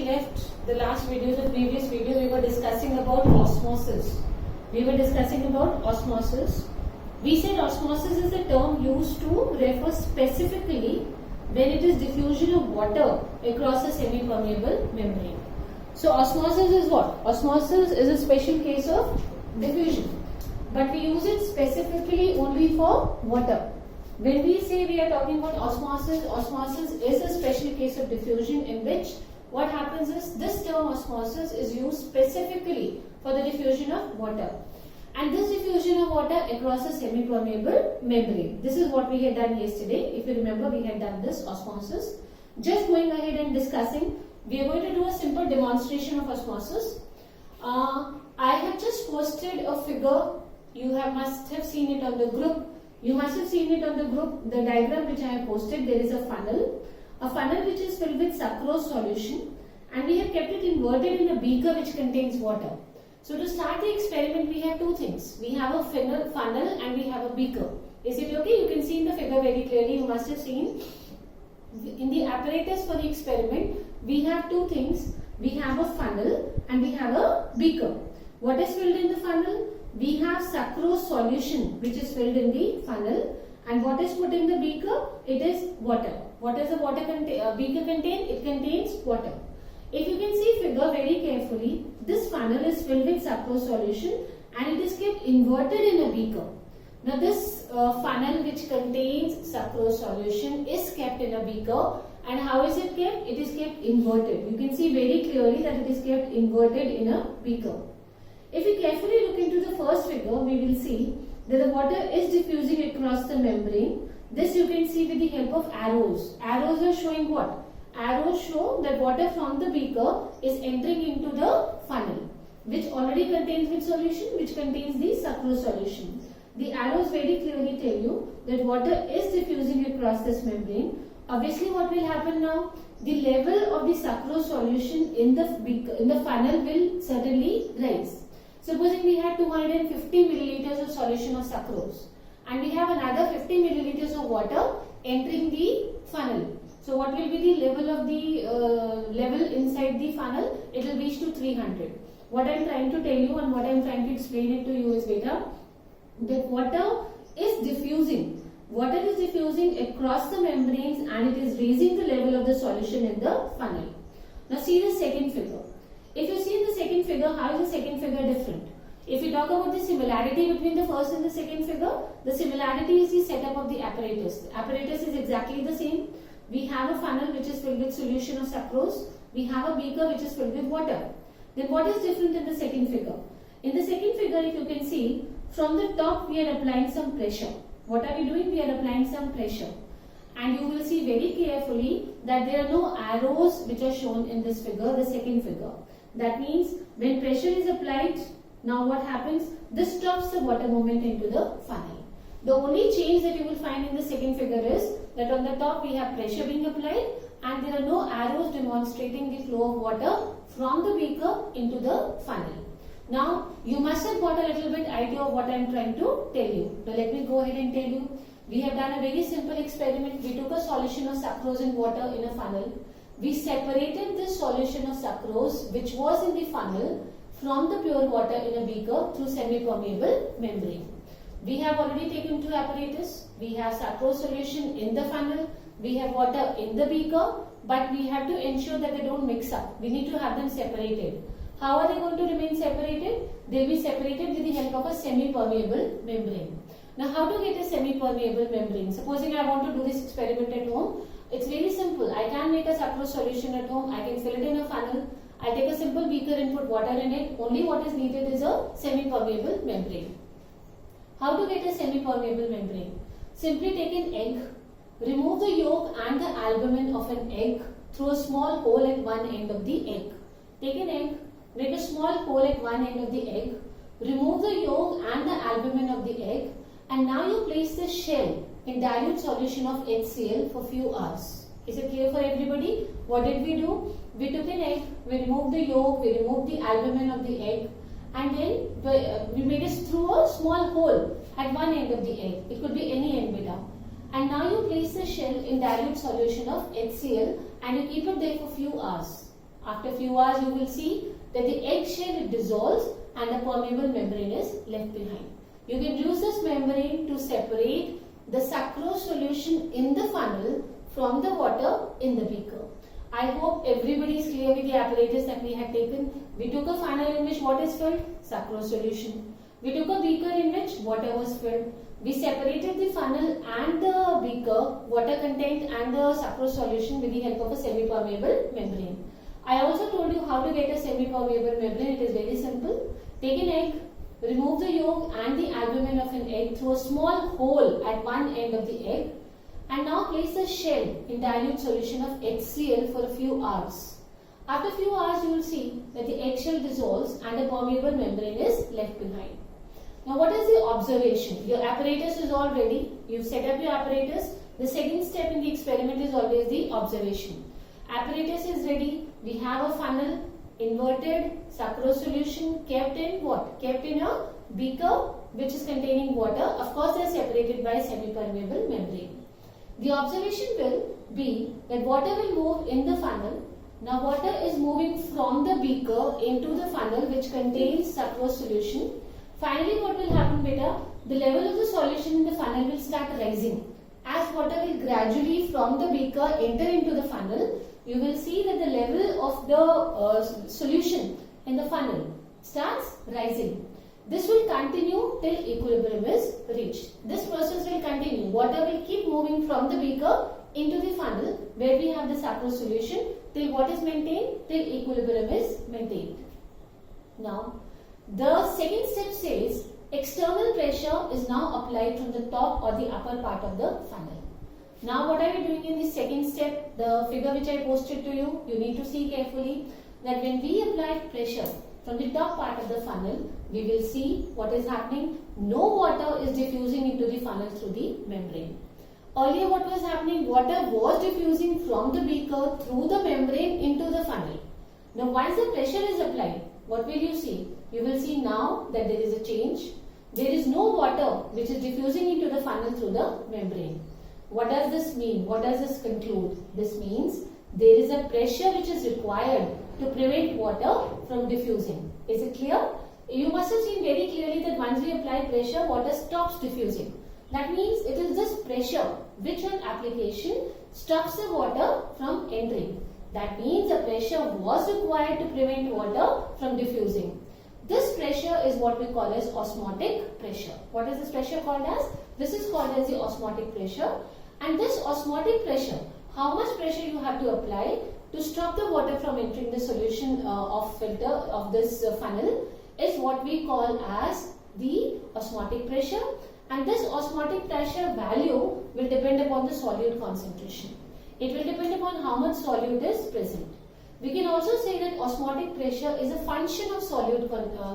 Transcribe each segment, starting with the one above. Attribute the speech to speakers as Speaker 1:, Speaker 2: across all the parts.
Speaker 1: we left the last video, the previous video, we were discussing about osmosis. We said osmosis is a term used to refer specifically when it is diffusion of water across a semi-permeable membrane. So osmosis is what? Osmosis is a special case of diffusion, but we use it specifically only for water. When we say we are talking about osmosis, osmosis is a special case of diffusion in which what happens is this term osmosis is used specifically for the diffusion of water. And this diffusion of water across a semi-permeable membrane. This is what we had done yesterday. If you remember, we had done this osmosis. Just going ahead and discussing, we are going to do a simple demonstration of osmosis. I have just posted a figure. You must have seen it on the group. The diagram which I have posted, there is a funnel which is filled with sucrose solution, and we have kept it inverted in a beaker which contains water. So to start the experiment, we have two things. We have a funnel and we have a beaker. Is it okay? You can see in the figure very clearly. You must have seen in the apparatus for the experiment, we have two things. We have a funnel and we have a beaker. What is filled in the funnel? We have sucrose solution which is filled in the funnel, and what is put in the beaker? It is water. What does the beaker contain? It contains water. If you can see figure very carefully, this funnel is filled with sucrose solution and it is kept inverted in a beaker. Now this funnel which contains sucrose solution is kept in a beaker, and how is it kept? It is kept inverted. You can see very clearly that it is kept inverted in a beaker. If you carefully look into the first figure, we will see that the water is diffusing across the membrane. This you can see with the help of arrows. Arrows are showing what? Arrows show that water from the beaker is entering into the funnel, which already contains which solution? Which contains the sucrose solution. The arrows very clearly tell you that water is diffusing across this membrane. Obviously, what will happen now? The level of the sucrose solution in the funnel will certainly rise. Supposing we had 250 milliliters of solution of sucrose and we have another 50 milliliters of water entering the funnel. So what will be the level of the level inside the funnel? It will reach to 300. What I am trying to tell you and what I am trying to explain it to you is beta, that water is diffusing. Water is diffusing across the membranes and it is raising the level of the solution in the funnel. Now see the second figure. If you see in the second figure, how is the second figure different? If you talk about the similarity between the first and the second figure, the similarity is the setup of the apparatus. The apparatus is exactly the same. We have a funnel which is filled with solution of sucrose. We have a beaker which is filled with water. Then what is different in the second figure? In the second figure, if you can see, from the top we are applying some pressure. What are we doing? We are applying some pressure. And you will see very carefully that there are no arrows which are shown in this figure, the second figure. That means when pressure is applied, now what happens? This stops the water movement into the funnel. The only change that you will find in the second figure is that on the top we have pressure being applied and there are no arrows demonstrating the flow of water from the beaker into the funnel. Now you must have got a little bit idea of what I am trying to tell you. Now let me go ahead and tell you. We have done a very simple experiment. We took a solution of sucrose and water in a funnel. We separated this solution of sucrose which was in the funnel from the pure water in a beaker through semi-permeable membrane. We have already taken two apparatus. We have sucrose solution in the funnel. We have water in the beaker, but we have to ensure that they don't mix up. We need to have them separated. How are they going to remain separated? They will be separated with the help of a semi-permeable membrane. Now how to get a semi-permeable membrane? Supposing I want to do this experiment at home, it's very simple. I can make a sucrose solution at home. I can fill it in a funnel. I'll take a simple beaker and put water in it. Only what is needed is a semi-permeable membrane. How to get a semi-permeable membrane? Simply take an egg, remove the yolk and the albumin of an egg through a small hole at one end of the egg. Take an egg, make a small hole at one end of the egg, remove the yolk and the albumin of the egg, and now you place the shell in dilute solution of HCl for few hours. Is it clear for everybody? What did we do? We took an egg, we removed the yolk, we removed the albumin of the egg, and then we made it through a small hole at one end of the egg. It could be any end beta. And now you place the shell in dilute solution of HCl and you keep it there for few hours. After a few hours, you will see that the eggshell dissolves and the permeable membrane is left behind. You can use this membrane to separate the sucrose solution in the funnel from the water in the beaker. I hope everybody is clear with the apparatus that we have taken. We took a funnel in which what is filled? Sucrose solution. We took a beaker in which water was filled. We separated the funnel and the beaker, water content and the sucrose solution with the help of a semi-permeable membrane. I also told you how to get a semi-permeable membrane. It is very simple. Take an egg, remove the yolk and the albumin of an egg through a small hole at one end of the egg, and now place the shell in dilute solution of HCl for a few hours. After a few hours, you will see that the eggshell dissolves and the permeable membrane is left behind. Now, what is the observation? Your apparatus is all ready. You've set up your apparatus. The second step in the experiment is always the observation. Apparatus is ready. We have a funnel, inverted, sucrose solution kept in what? Kept in a beaker which is containing water. Of course, they are separated by semi-permeable membrane. The observation will be that water will move in the funnel. Now, water is moving from the beaker into the funnel which contains sucrose solution. Finally, what will happen, beta? The level of the solution in the funnel will start rising. As water will gradually from the beaker enter into the funnel, you will see that the level of the solution in the funnel starts rising. This will continue till equilibrium is reached. This process will continue. Water will keep moving from the beaker into the funnel where we have the sucrose solution till what is maintained? Till equilibrium is maintained. Now, the second step says external pressure is now applied from the top or the upper part of the funnel. Now, what are we doing in the second step? The figure which I posted to you, you need to see carefully that when we apply pressure from the top part of the funnel, we will see what is happening. No water is diffusing into the funnel through the membrane. Earlier, what was happening? Water was diffusing from the beaker through the membrane into the funnel. Now, once the pressure is applied, what will you see? You will see now that there is a change. There is no water which is diffusing into the funnel through the membrane. What does this mean? What does this conclude? This means there is a pressure which is required to prevent water from diffusing. Is it clear? You must have seen very clearly that once we apply pressure, water stops diffusing. That means it is this pressure which on application stops the water from entering. That means a pressure was required to prevent water from diffusing. This pressure is what we call as osmotic pressure. What is this pressure called as? This is called as the osmotic pressure. And this osmotic pressure, how much pressure you have to apply to stop the water from entering the solution of filter of this funnel is what we call as the osmotic pressure. And this osmotic pressure value will depend upon the solute concentration. It will depend upon how much solute is present. We can also say that osmotic pressure is a function of solute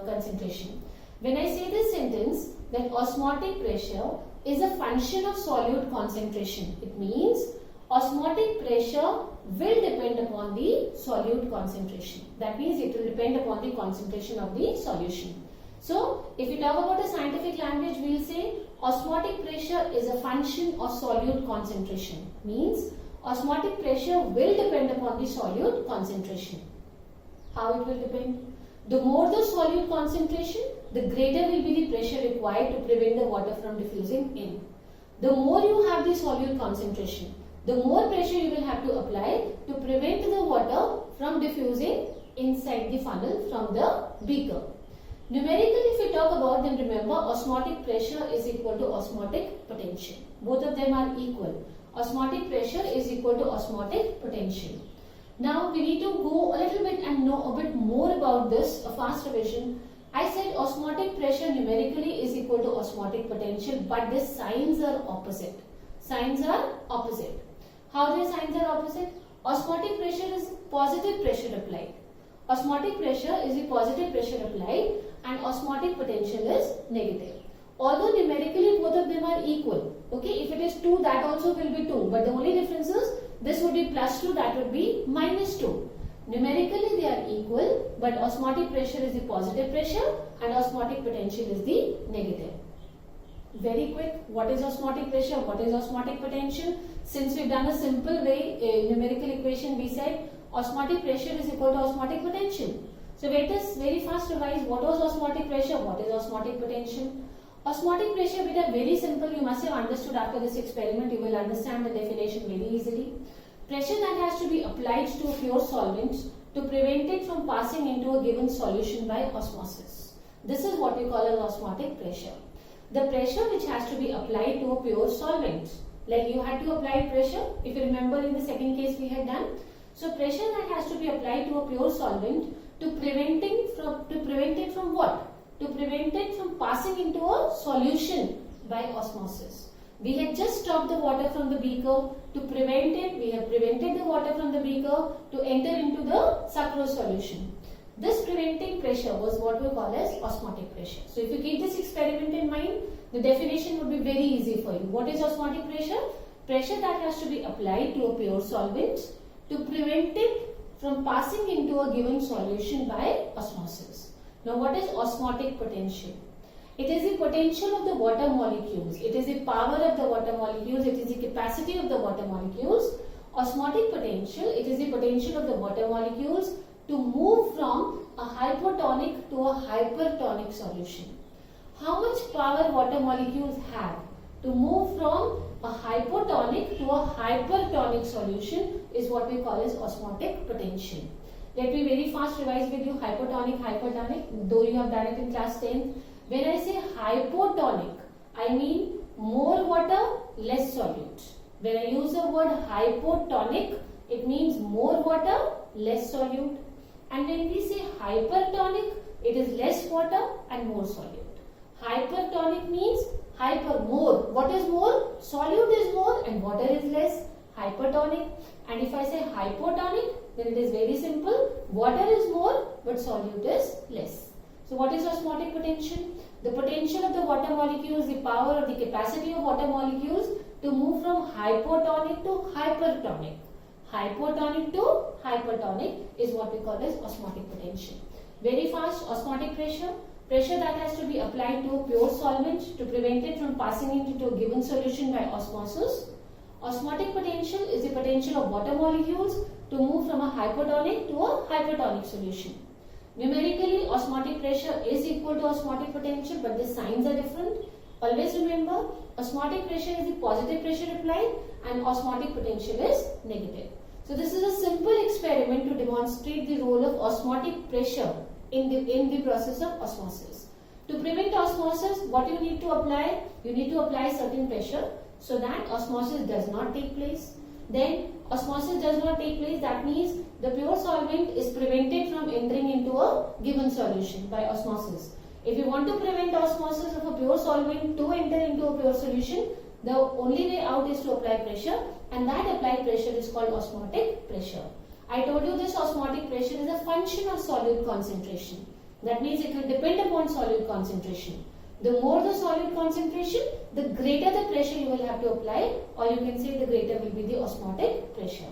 Speaker 1: concentration. When I say this sentence that osmotic pressure is a function of solute concentration, it means osmotic pressure will depend upon the solute concentration. That means it will depend upon the concentration of the solution. So, if we talk about a scientific language, we will say osmotic pressure is a function of solute concentration. Means osmotic pressure will depend upon the solute concentration. How it will depend? The more the solute concentration, the greater will be the pressure required to prevent the water from diffusing in. The more you have the solute concentration, the more pressure you will have to apply to prevent the water from diffusing inside the funnel from the beaker. Numerically, if we talk about, then remember osmotic pressure is equal to osmotic potential. Both of them are equal. Osmotic pressure is equal to osmotic potential. Now, we need to go a little bit and know a bit more about this, a fast revision. I said osmotic pressure numerically is equal to osmotic potential, but the signs are opposite. Signs are opposite. How the signs are opposite? Osmotic pressure is positive pressure applied. Osmotic pressure is the positive pressure applied and osmotic potential is negative. Although numerically both of them are equal. Okay, if it is 2, that also will be 2. But the only difference is this would be plus 2, that would be minus 2. Numerically they are equal, but osmotic pressure is the positive pressure and osmotic potential is the negative. Very quick, what is osmotic pressure? What is osmotic potential? Since we've done a simple way, a numerical equation, we said Osmotic pressure is equal to osmotic potential. So let us very fast revise what was osmotic pressure, what is osmotic potential. Osmotic pressure, beta, very simple. You must have understood after this experiment. You will understand the definition very easily. Pressure that has to be applied to a pure solvent to prevent it from passing into a given solution by osmosis. This is what we call as osmotic pressure. The pressure which has to be applied to a pure solvent. Like you had to apply pressure, if you remember in the second case we had done. So pressure that has to be applied to a pure solvent to prevent it from what? To prevent it from passing into a solution by osmosis. We had just stopped the water from the beaker. To prevent it, we have prevented the water from the beaker to enter into the sucrose solution. This preventing pressure was what we call as osmotic pressure. So if you keep this experiment in mind, the definition would be very easy for you. What is osmotic pressure? Pressure that has to be applied to a pure solvent to prevent it from passing into a given solution by osmosis. Now what is osmotic potential? It is the potential of the water molecules. It is the power of the water molecules. It is the capacity of the water molecules. Osmotic potential, it is the potential of the water molecules to move from a hypotonic to a hypertonic solution. How much power water molecules have to move from a hypotonic to a hypertonic solution is what we call as osmotic potential. Let me very fast revise with you hypotonic, hypertonic, though you have done it in class 10. When I say hypotonic, I mean more water, less solute. When I use the word hypotonic, it means more water, less solute. And when we say hypertonic, it is less water and more solute. Hypertonic means hyper, more. What is more? Solute is more and water is less. Hypertonic. And if I say hypotonic, then it is very simple. Water is more but solute is less. So what is osmotic potential? The potential of the water molecules, the power or the capacity of water molecules to move from hypotonic to hypertonic. Hypotonic to hypertonic is what we call as osmotic potential. Very fast, osmotic pressure. Pressure that has to be applied to a pure solvent to prevent it from passing into a given solution by osmosis. Osmotic potential is the potential of water molecules to move from a hypotonic to a hypertonic solution. Numerically, osmotic pressure is equal to osmotic potential, but the signs are different. Always remember, osmotic pressure is the positive pressure applied and osmotic potential is negative. So this is a simple experiment to demonstrate the role of osmotic pressure in the process of osmosis. To prevent osmosis, what you need to apply? You need to apply certain pressure so that osmosis does not take place. Then osmosis does not take place, that means the pure solvent is prevented from entering into a given solution by osmosis. If you want to prevent osmosis of a pure solvent to enter into a pure solution, the only way out is to apply pressure, and that applied pressure is called osmotic pressure. I told you this osmotic pressure is a function of solute concentration. That means it will depend upon solute concentration. The more the solute concentration, the greater the pressure you will have to apply, or you can say the greater will be the osmotic pressure.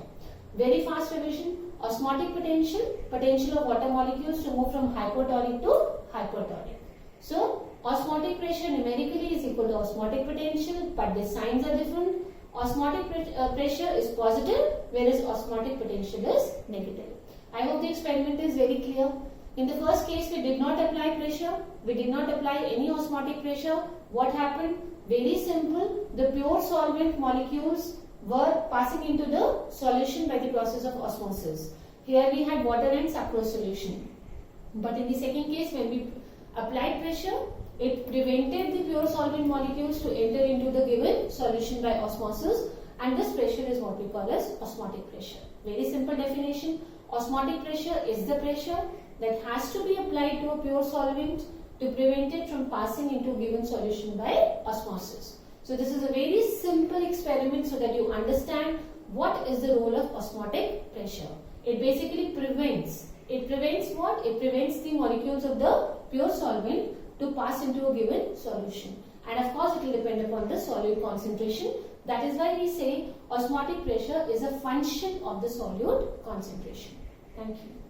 Speaker 1: Very fast revision. Osmotic potential, potential of water molecules to move from hypotonic to hypertonic. So, osmotic pressure numerically is equal to osmotic potential, but the signs are different. Osmotic pressure is positive, whereas osmotic potential is negative. I hope the experiment is very clear. In the first case, we did not apply pressure. We did not apply any osmotic pressure. What happened? Very simple. The pure solvent molecules were passing into the solution by the process of osmosis. Here we had water and sucrose solution. But in the second case, when we applied pressure, it prevented the pure solvent molecules to enter into the given solution by osmosis, and this pressure is what we call as osmotic pressure. Very simple definition. Osmotic pressure is the pressure that has to be applied to a pure solvent to prevent it from passing into a given solution by osmosis. So this is a very simple experiment so that you understand what is the role of osmotic pressure. It basically prevents. It prevents what? It prevents the molecules of the pure solvent to pass into a given solution. And of course it will depend upon the solute concentration. That is why we say osmotic pressure is a function of the solute concentration. Thank you.